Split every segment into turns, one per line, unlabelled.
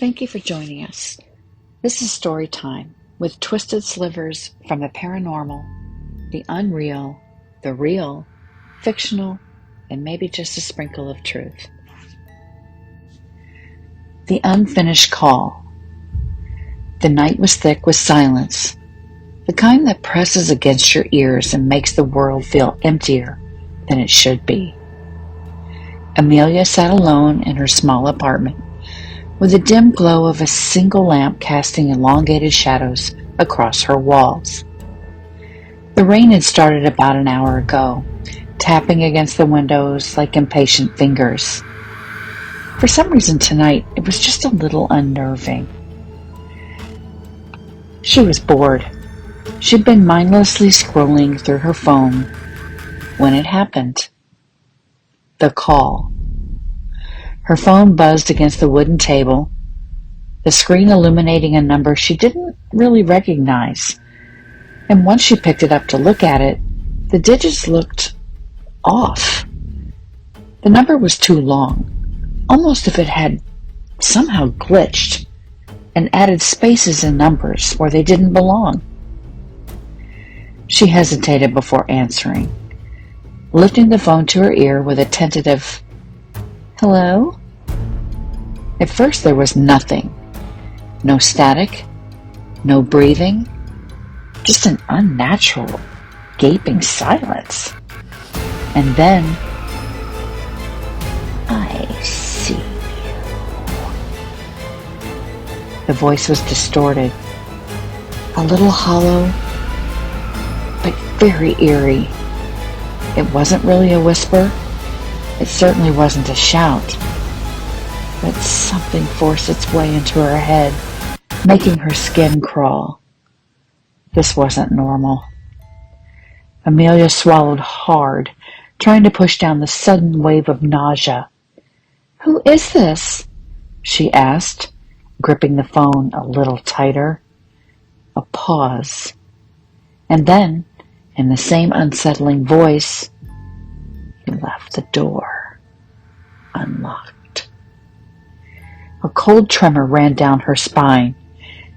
Thank you for joining us. This is story time with twisted slivers from the paranormal, the unreal, the real, fictional, and maybe just a sprinkle of truth. The unfinished call. The night was thick with silence, the kind that presses against your ears and makes the world feel emptier than it should be. Amelia sat alone in her small apartment, with the dim glow of a single lamp casting elongated shadows across her walls. The rain had started about an hour ago, tapping against the windows like impatient fingers. For some reason tonight, it was just a little unnerving. She was bored. She'd been mindlessly scrolling through her phone when it happened. The call. Her phone buzzed against the wooden table, the screen illuminating a number she didn't really recognize. And once she picked it up to look at it, the digits looked off. The number was too long, almost as if it had somehow glitched and added spaces and numbers where they didn't belong. She hesitated before answering, lifting the phone to her ear with a tentative, "Hello?" At first there was nothing. No static, no breathing, just an unnatural, gaping silence. And then, "I see you." The voice was distorted, a little hollow, but very eerie. It wasn't really a whisper. It certainly wasn't a shout. But something forced its way into her head, making her skin crawl. This wasn't normal. Amelia swallowed hard, trying to push down the sudden wave of nausea. "Who is this?" she asked, gripping the phone a little tighter. A pause. And then, in the same unsettling voice, he left the door unlocked. A cold tremor ran down her spine.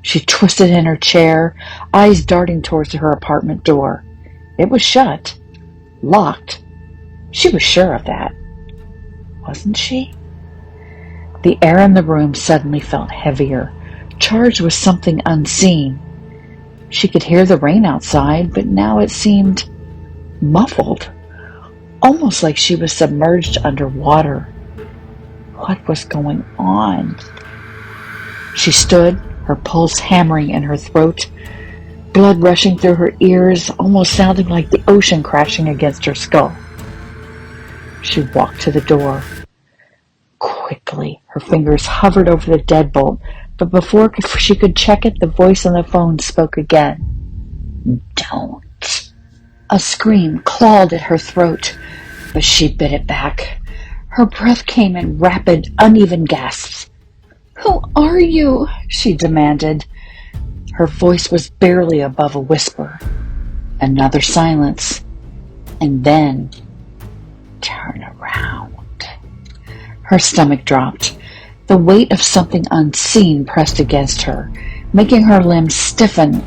She twisted in her chair, eyes darting towards her apartment door. It was shut, locked. She was sure of that. Wasn't she? The air in the room suddenly felt heavier, charged with something unseen. She could hear the rain outside, but now it seemed muffled, almost like she was submerged underwater. What was going on? She stood, her pulse hammering in her throat, blood rushing through her ears, almost sounding like the ocean crashing against her skull. She walked to the door. Quickly, her fingers hovered over the deadbolt, but before she could check it, the voice on the phone spoke again. "Don't." A scream clawed at her throat, but she bit it back. Her breath came in rapid, uneven gasps. "Who are you?" she demanded. Her voice was barely above a whisper. Another silence. And then, "Turn around." Her stomach dropped. The weight of something unseen pressed against her, making her limbs stiffen.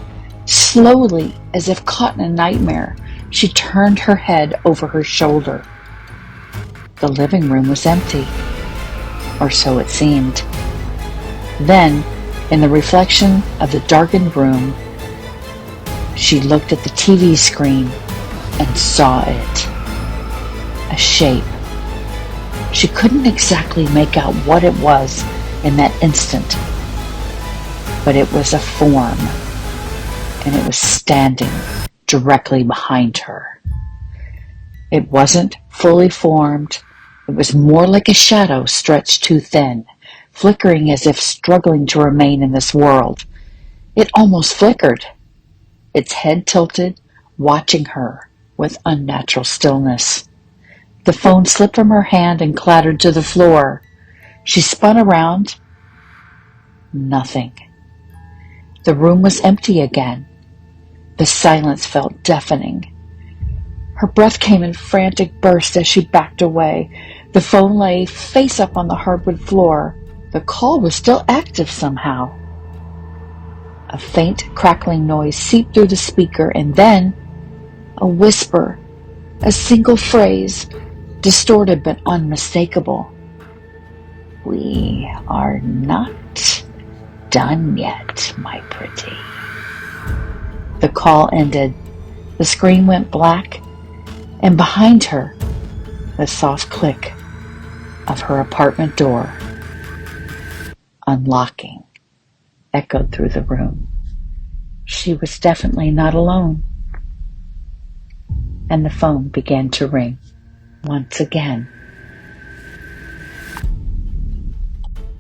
Slowly, as if caught in a nightmare, she turned her head over her shoulder. The living room was empty, or so it seemed. Then, in the reflection of the darkened room, she looked at the TV screen and saw it. A shape. She couldn't exactly make out what it was in that instant, but it was a form, and it was standing directly behind her. It wasn't fully formed. It was more like a shadow stretched too thin, flickering as if struggling to remain in this world. It almost flickered, its head tilted, watching her with unnatural stillness. The phone slipped from her hand and clattered to the floor. She spun around. Nothing. The room was empty again. The silence felt deafening. Her breath came in frantic bursts as she backed away. The phone lay face up on the hardwood floor. The call was still active somehow. A faint crackling noise seeped through the speaker, and then a whisper, a single phrase, distorted but unmistakable. "We are not done yet, my pretty." The call ended. The screen went black, and behind her, the soft click of her apartment door unlocking echoed through the room. She was definitely not alone. And the phone began to ring once again.